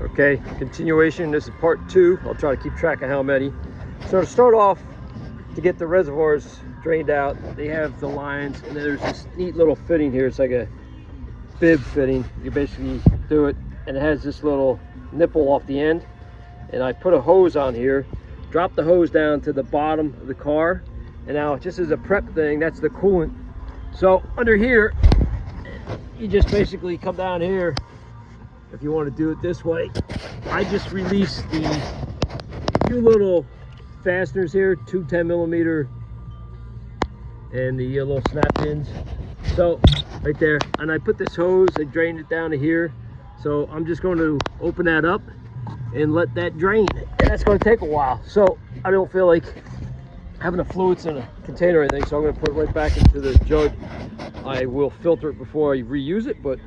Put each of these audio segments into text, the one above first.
Okay, continuation. This is part 2. I'll try to keep track of how many. So to start off, to get the reservoirs drained out, they have the lines, and then there's this neat little fitting here. It's like a bib fitting. You basically do it, and it has this little nipple off the end. And I put a hose on here, drop the hose down to the bottom of the car, and now just as a prep thing, that's the coolant. So under here, you just basically come down here. If you want to do it this way, I just released the few little fasteners here, 2 10mm and the little snap pins. So right there, and I put this hose, I drained it down to here. So I'm just going to open that up and let that drain, and that's going to take a while. So I don't feel like having the fluids in a container or anything, so I'm going to put it right back into the jug. I will filter it before I reuse it, but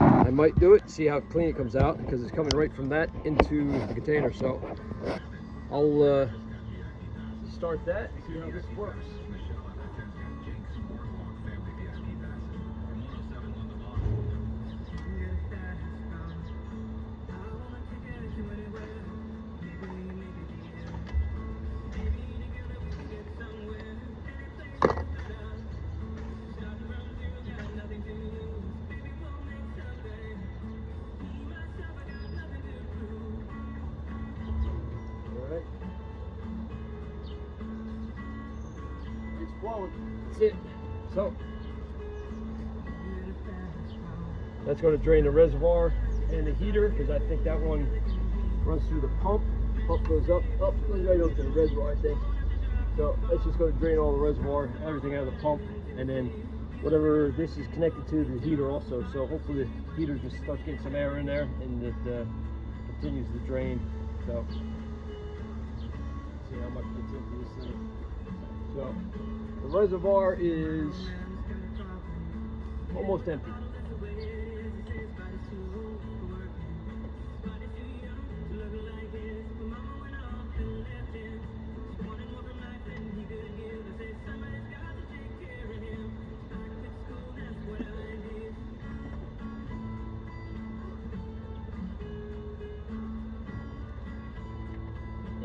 I might do it, see how clean it comes out, because it's coming right from that into the container. So I'll start that and see how this works. It's flowing. That's it. So that's going to drain the reservoir and the heater, because I think that one runs through the pump. Pump goes up, goes right up to the reservoir, I think. So that's just going to drain all the reservoir, everything out of the pump, and then whatever this is connected to the heater also. So hopefully the heater just starts getting some air in there, and it continues to drain. So see how much gets into this thing. So the reservoir is almost empty.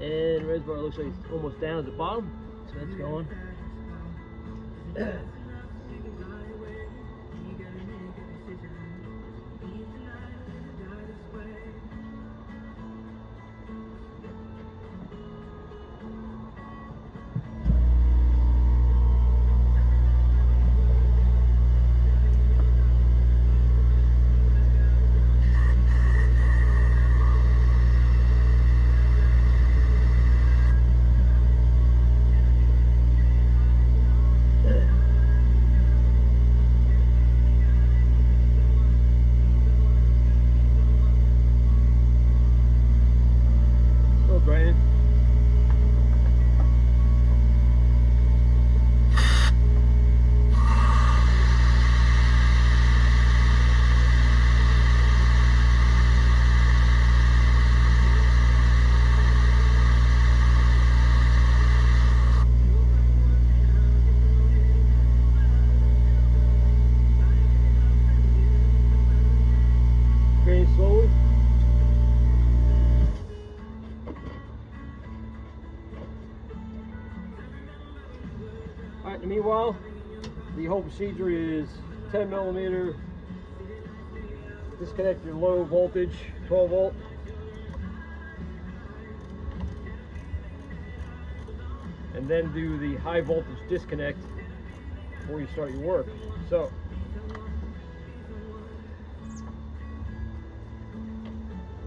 And the reservoir looks like it's almost down at the bottom, so that's going. Slowly. Alright, meanwhile, the whole procedure is 10mm, disconnect your low voltage, 12 volt. And then do the high voltage disconnect before you start your work. So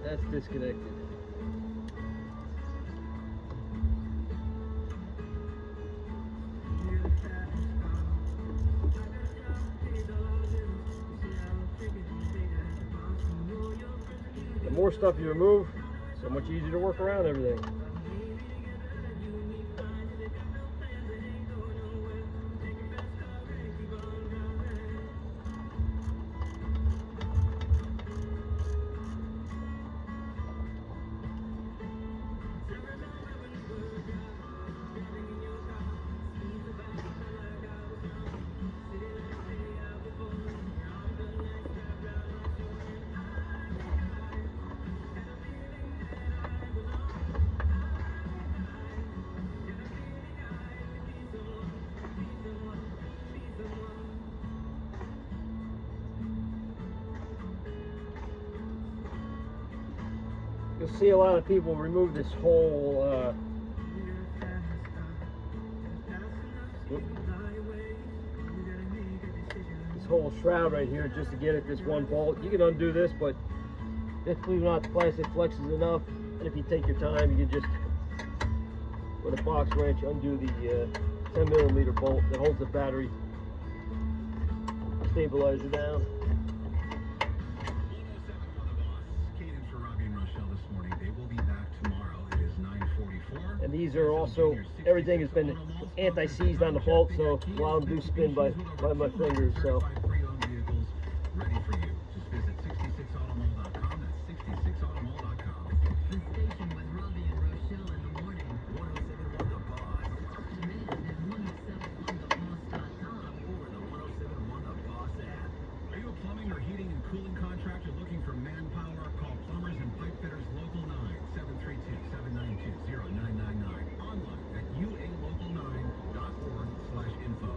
that's disconnected. The more stuff you remove, so much easier to work around everything. you'll see a lot of people remove this whole shroud right here just to get at this one bolt. You can undo this, but just believe it or not, the plastic flexes enough, and if you take your time, you can just, with a box wrench, undo the 10mm bolt that holds the battery stabilizer down. And these are also, everything has been anti-seized on the bolt, so allow them to do spin by my fingers. So. Ready for you. Just visit 66automall.com. That's 66automall.com. The station with Robbie and Rochelle in the morning. 1071 The Boss. Demand at 1071theboss.com or the 1071 The Boss app. Are you a plumbing or heating and cooling contractor looking for manpower? Call Plumbers and Pipe Fitters Local 9, 732-792-0999. Online at ualocal9.org/info.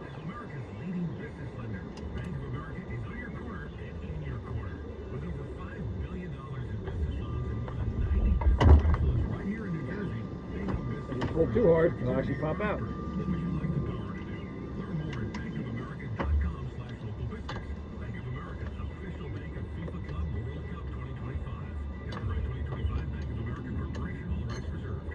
As America's leading business lender, Bank of America is on your corner and in your corner. With over $5 billion in business loans and more than 90 business specialists right here in New Jersey, they know business. If you pull too hard, it'll actually pop out. What would you like the power to do? Learn more at bankofamerica.com/local business. Bank of America, official bank of FIFA Club World Cup 2025. Copyright 2025 Bank of America Corporation. All rights reserved.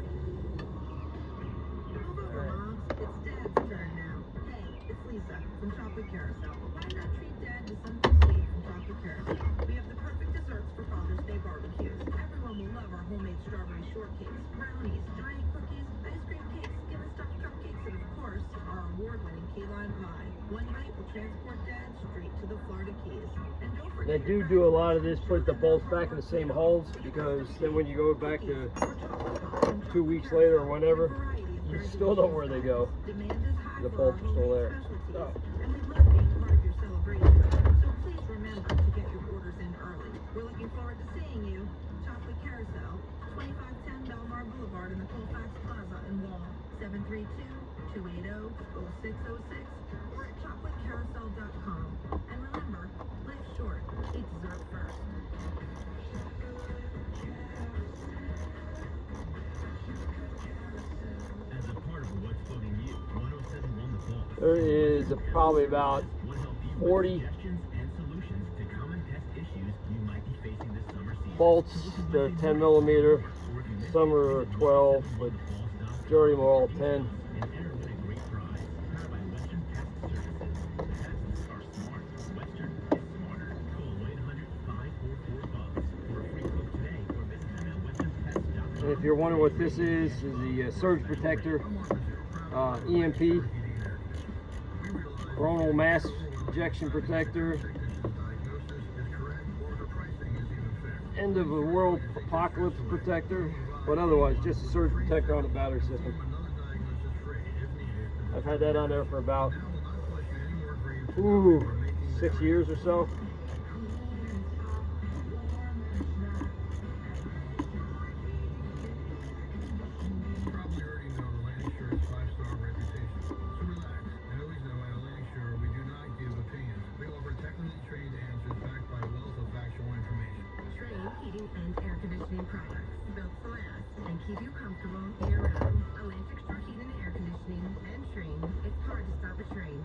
Move over, Moms. It's Dad's turn now. Hey, it's Lisa from Chocolate Carousel. Why not treat Dad to something sweet from Chocolate Carousel? We have the perfect desserts for Father's Day barbecues. Everyone will love our homemade strawberry shortcakes, brownies, giant cookies, ice cream cakes, skim stuffed cupcakes, and of course, our award-winning key lime pie. One bite will transport Dad straight to the Florida Keys. And don't forget, They do a lot of this, put the bolts back in the same holes, because then when you go back to 2 weeks later or whenever, you still know where they go. The bolts are still there. So. And we love being part of your celebration. So please remember to get your orders in early. We're looking forward to seeing you. Chocolate Carousel, 2510 Belmar Boulevard in the Colfax Plaza in Wall, 732-280-0606, or at chocolatecarousel.com. And remember, life's short. Eat dessert first. As a part of what's floating you, 1071 The Boss. There is probably about 40 bolts. They're 10mm. Some are 12, but majority of them are all 10. And if you're wondering what this is the surge protector, EMP, coronal mass ejection protector, end of a world apocalypse protector, but otherwise just a surge protector on the battery system. I've had that on there for about 6 years or so. Heating and air conditioning products built to last and keep you comfortable year-round. Atlantic Shore Heat and Air Conditioning and Train. It's hard to stop a train.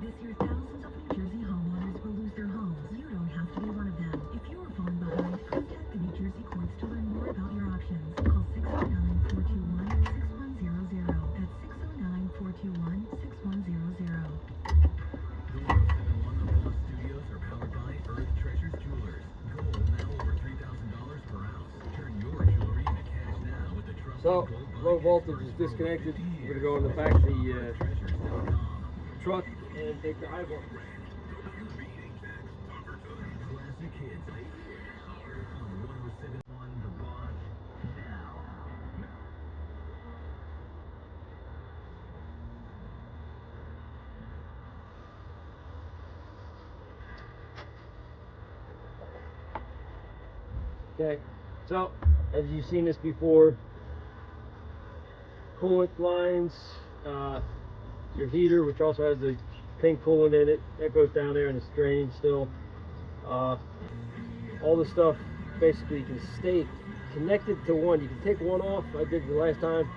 This year, thousands of New Jersey homeowners will lose their homes. You don't have to be one of them. If you are falling behind, contact the New Jersey courts to learn more about your options. Call 609-421-6100. That's 609-421-6100. The 1071 The Boss Studios are powered by Earth Treasures Jewelers. Gold now over $3,000 per ounce. Turn your jewelry into cash now with the trusted So, gold low buying voltage is for disconnected. over 50 We're going to go in the back of the truck and take the high voltage. Classic hits on 1071 The Boss now. Okay, so as you've seen this before, coolant lines, your heater, which also has the thing coolant in it. That goes down there and it's draining still. All the stuff basically can stay connected to one. You can take one off. I did the last time.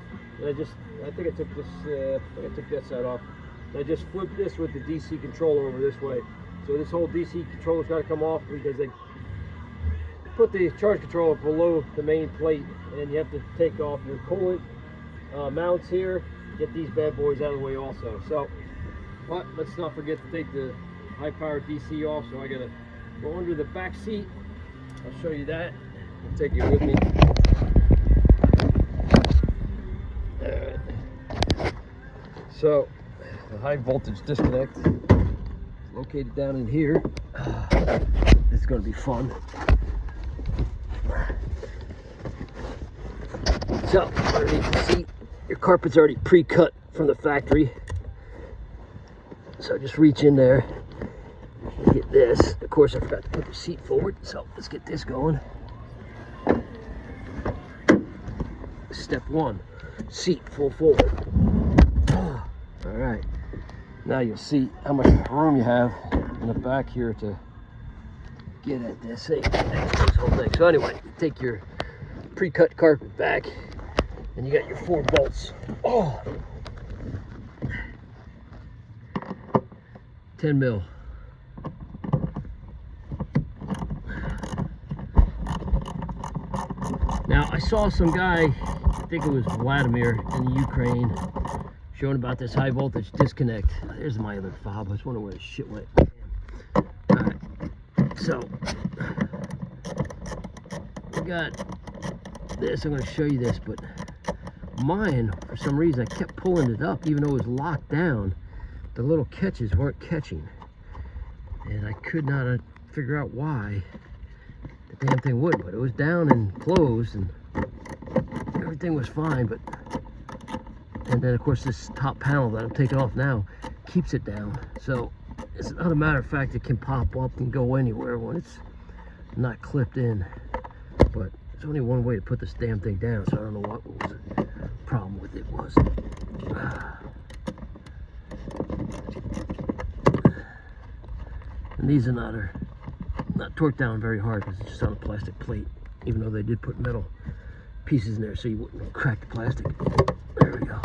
And I think I took this, I took that side off. And I just flipped this with the DC controller over this way. So this whole DC controller's got to come off because they put the charge controller below the main plate, and you have to take off your coolant mounts here. Get these bad boys out of the way also. So, but let's not forget to take the high power DC off. So I gotta go under the back seat. I'll show you that. I'll take you with me. Alright. So the high voltage disconnect is located down in here. This is going to be fun. So underneath the seat, your carpet's already pre-cut from the factory. So just reach in there and get this. Of course, I forgot to put the seat forward, so let's get this going. Step one, seat full forward. All right, now you'll see how much room you have in the back here to get at this thing. This whole thing. So anyway, you take your pre-cut carpet back, and you got your 4 bolts. 10 mil. Now I saw some guy, I think it was Vladimir in Ukraine, showing about this high voltage disconnect. There's my other fob. I was wondering where the shit went. Alright, so we got this. I'm going to show you this, but mine, for some reason, I kept pulling it up even though it was locked down. The little catches weren't catching, and I could not figure out why the damn thing wouldn't. But it was down and closed, and everything was fine. But and then of course this top panel that I'm taking off now keeps it down. So it's not a matter of fact it can pop up and go anywhere when it's not clipped in. But there's only one way to put this damn thing down, so I don't know what was the problem with it was. And these are not torqued down very hard because it's just on a plastic plate, even though they did put metal pieces in there so you wouldn't crack the plastic. There we go.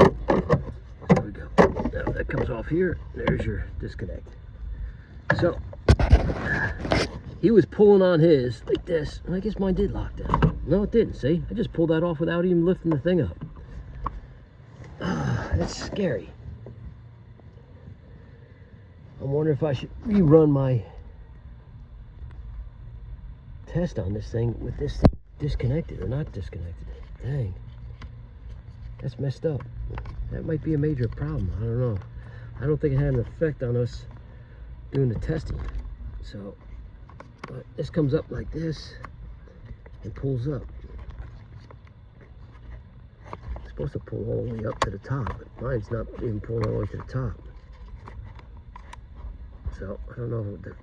There we go. Now that comes off here. There's your disconnect. So he was pulling on his like this, and I guess mine did lock down. No, it didn't. See, I just pulled that off without even lifting the thing up. That's scary. I'm wondering if I should rerun my test on this thing with this thing disconnected or not disconnected. Dang, that's messed up. That might be a major problem. I don't know. I don't think it had an effect on us doing the testing. So but this comes up like this and pulls up. It's supposed to pull all the way up to the top, but mine's not even pulling all the way to the top. So I don't know what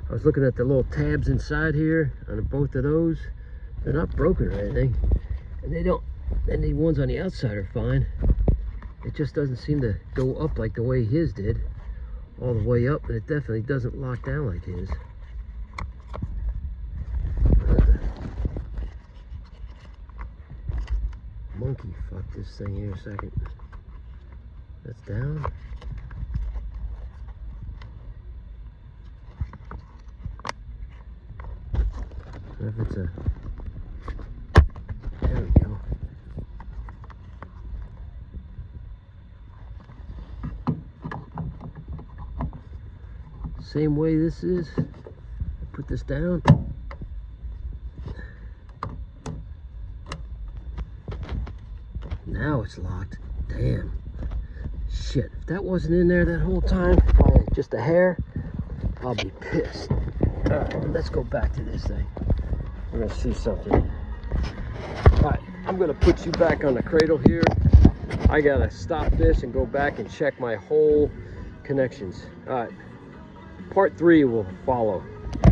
I was looking at the little tabs inside here on both of those. They're not broken or anything, and they don't. And the ones on the outside are fine. It just doesn't seem to go up like the way his did, all the way up, and it definitely doesn't lock down like his. Monkey fuck this thing here a second. That's down. If it's a, there we go. Same way this is. Put this down. Now it's locked. Damn. Shit. If that wasn't in there that whole time, by just a hair, I'll be pissed. Alright, let's go back to this thing. We're gonna see something. Alright, I'm gonna put you back on the cradle here. I gotta stop this and go back and check my whole connections. Alright, part 3 will follow.